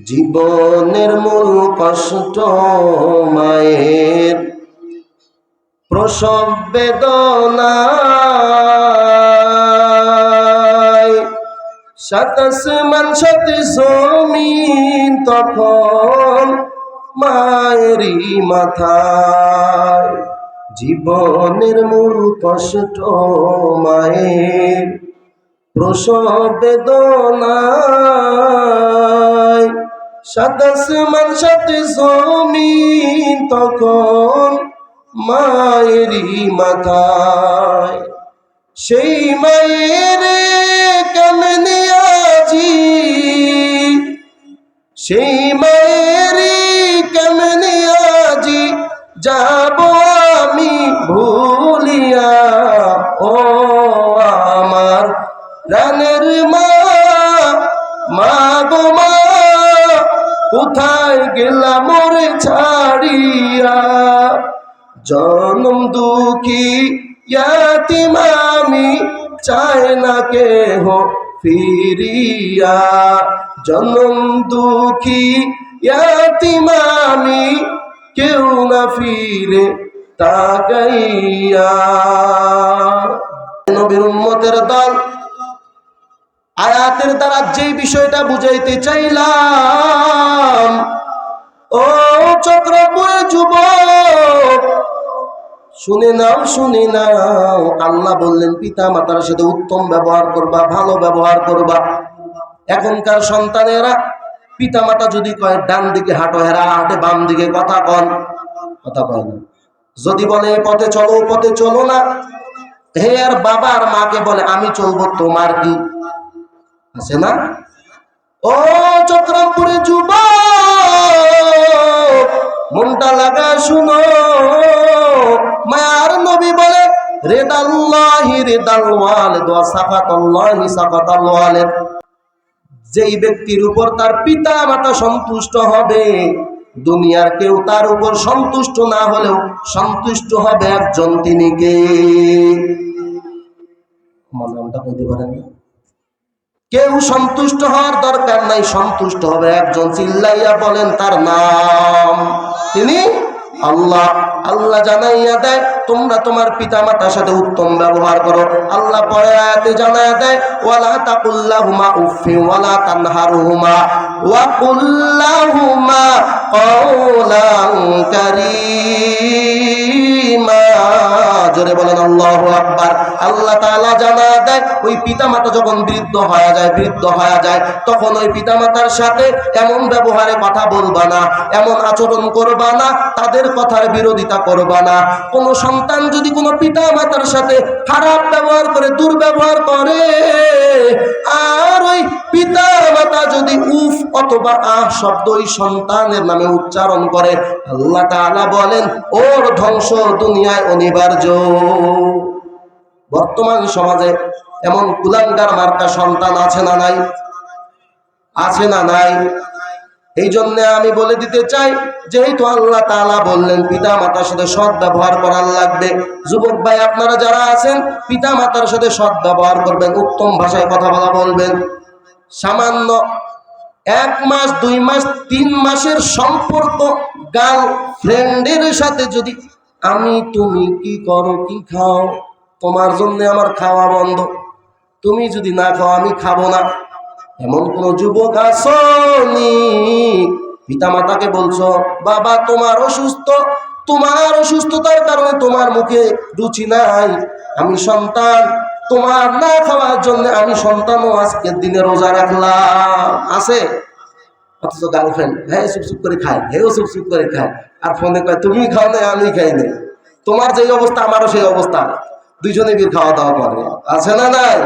জীবনের মূল কষ্ট মায়ের প্রসব বেদনায়, সাত আসমান সাত জমিন তখন মায়েরই মাথায়। জীবনের মূল কষ্ট মায়ের প্রসব বেদনায়, সাত আসমান সাত জমিন তখন মায়েরই মাথায়। সেই মায়ের কেমনে আজি, সেই মায়ের কেমনে আজি যাব আমি ভুলিয়া। ও আমার প্রাণের মা, মা গো মা, কোথায় গেলা মোরে ছাড়িয়া। জনম দুঃখী ইয়াতীম আমি, চাই না কেহ ফিরিয়া। জনম দুঃখী ইয়াতীম আমি, কেউ না ফিরে তাকাইয়া। নবীর উম্মতের দল আয়াতের দ্বারা যে বিষয়টা বুঝাইতে চাইলাম, ও চক্রপুরের যুবক শুনে নাও, শুনে নাও। আল্লাহ বললেন পিতা মাতার সাথে উত্তম ব্যবহার করবা, ভালো ব্যবহার করবা। এখনকার সন্তানেরা পিতা মাতা যদি কয় ডান দিকে হাঁটো, হেরা হাঁটে বাম দিকে। কথা কন, কথা কয় না। যদি বলে পথে চলো, পথে চলো না। হে আর বাবা আর মাকে বলে আমি চলবো, তোমার কি আছে না? ও চক্রপুরে যুবক মনটা লাগা শুনো, মায়ার নবী বলে রেদাল্লাহি রেদাল ওয়ালিদ ওয়া সাখাতাল্লাহি সাখাতাল ওয়ালিদ। যেই ব্যক্তির উপর তার পিতা মাতা সন্তুষ্ট হবে, দুনিয়ার কেউ তার উপর সন্তুষ্ট না হলেও সন্তুষ্ট হবে একজন, তিনি কে? আমার নামটা বলতে পারেন না? কেউ সন্তুষ্ট হওয়ার দরকার নাই, সন্তুষ্ট হবে একজন। চিল্লাইয়া বলেন তার নাম, তিনি আল্লাহ। আল্লাহ জানাইয়া দেয় তোমরা তোমার পিতা মাতার সাথে উত্তম ব্যবহার করো। আল্লাহ পরে আয়াতে জানাইয়া দেয় ওয়ালা তাকুল্লাহুমা উফফি ওয়ালা তানহারহুমা ওয়া কুল্লাহুমা কওলান কারীমা। জোরে বলেন আল্লাহু আকবার। আল্লাহ তাআলা জানাইয়া দেয় ওই পিতা মাতা যখন বৃদ্ধ হয়ে যায়, তখন ওই পিতা মাতার সাথে এমন ব্যবহারে কথা বলবা না, এমন আচরণ করবা না, তাদের কথার বিরোধিতা করবা না। কোন সন্তান যদি কোনো পিতা মাতার সাথে খারাপ ব্যবহার করে, দুর্ব্যবহার করে, আর ওই পিতা মাতা যদি উফ অথবা আহ শব্দ ওই সন্তানের নামে উচ্চারণ করে, আল্লাহ তাআলা বলেন ওর ধ্বংস দুনিয়ায় অনিবার্য। বর্তমান সমাজে এমন কুলাঙ্গার মার্কা সন্তান আছে না নাই? আছে না নাই? এই জন্য আমি বলে দিতে চাই, যেহেতু আল্লাহ তাআলা বললেন পিতা মাতার সাথে সৎ ব্যবহার করার লাগবে, যুবক ভাই আপনারা যারা আছেন পিতা মাতার সাথে সৎ ব্যবহার করবেন, উত্তম ভাষায় কথা বলবেন। সামান্য 1 মাস 2 মাস 3 মাসের সম্পর্ক গার্লফ্রেন্ডের সাথে যদি আমি তুমি কি করো, কি খাও, তোমার জন্য আমার খাওয়া বন্ধ, তুমি যদি না খাও আমি খাবো না, এমন কোন যুবক আসনি? পিতা মাতাকে বলছো বাবা তোমার অসুস্থতার কারণে তোমার মুখে রুচি নাই, আমি সন্তান তোমার না খাওয়ার জন্য আমি সন্তানও আজকের দিনে রোজা রাখলাম। আছে? অথচ গার্লফ্রেন্ড হ্যাঁ চুপ করে খায়, হেও চুপ করে খায়, আর ফোনে কয় তুমি খাও না আমি খাই না, তোমার যেই অবস্থা আমারও সেই অবস্থা, দুইজনে বীর খাওয়া দাওয়া করে। আছে না নাই?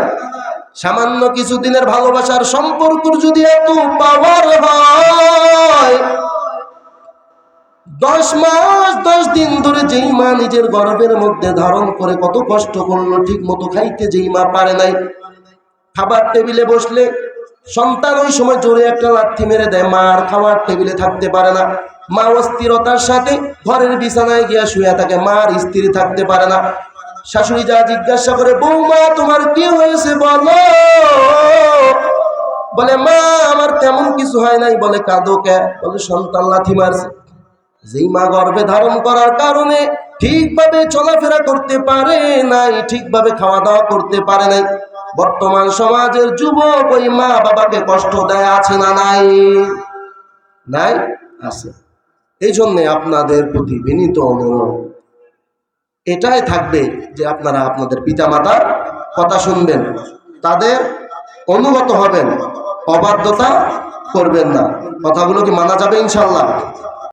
সামান্য কিছুদিনের ভালোবাসার সম্পর্ক যদি এত পাওয়ার হয়, 10 মাস 10 দিন ধরে যেই মা নিজের গর্ভের মধ্যে ধারণ করে কত কষ্ট করলো, ঠিক মতো খাইতে যেই মা পারে নাই, খাবার টেবিলে বসলে সন্তান ওই সময় জোরে একটা লাথি মেরে দেয়, মা আর খাবার টেবিলে থাকতে পারে না। মা অস্থিরতার সাথে ঘরের বিছানায় গিয়া শুয়ে থাকে, মা আর স্থির থাকতে পারে না। শাশুড়ি যা জিজ্ঞাসা করে বৌমা তোমার কি হয়েছে বলো, বলে মা আমার তেমন কিছু হয় নাই। বলে কাঁদো কে? বলে সন্তান লাথি মারছে। যেই মা গর্ভে ধারণ করার কারণে ঠিকভাবে চলাফেরা করতে পারে নাই, ঠিকভাবে খাওয়া দাওয়া করতে পারে নাই, বর্তমান সমাজের যুবক ওই মা বাবাকে কষ্ট দেয়, আছে না নাই? নাই, আছে। এই জন্যে আপনাদের প্রতি বিনীত অনুরোধ এটাই থাকবে যে আপনারা আপনাদের পিতামাতার কথা শুনবেন, তাদের অনুগত হবেন, অবাধ্যতা করবেন না। কথাগুলো কি মানা যাবে ইনশাল্লাহ?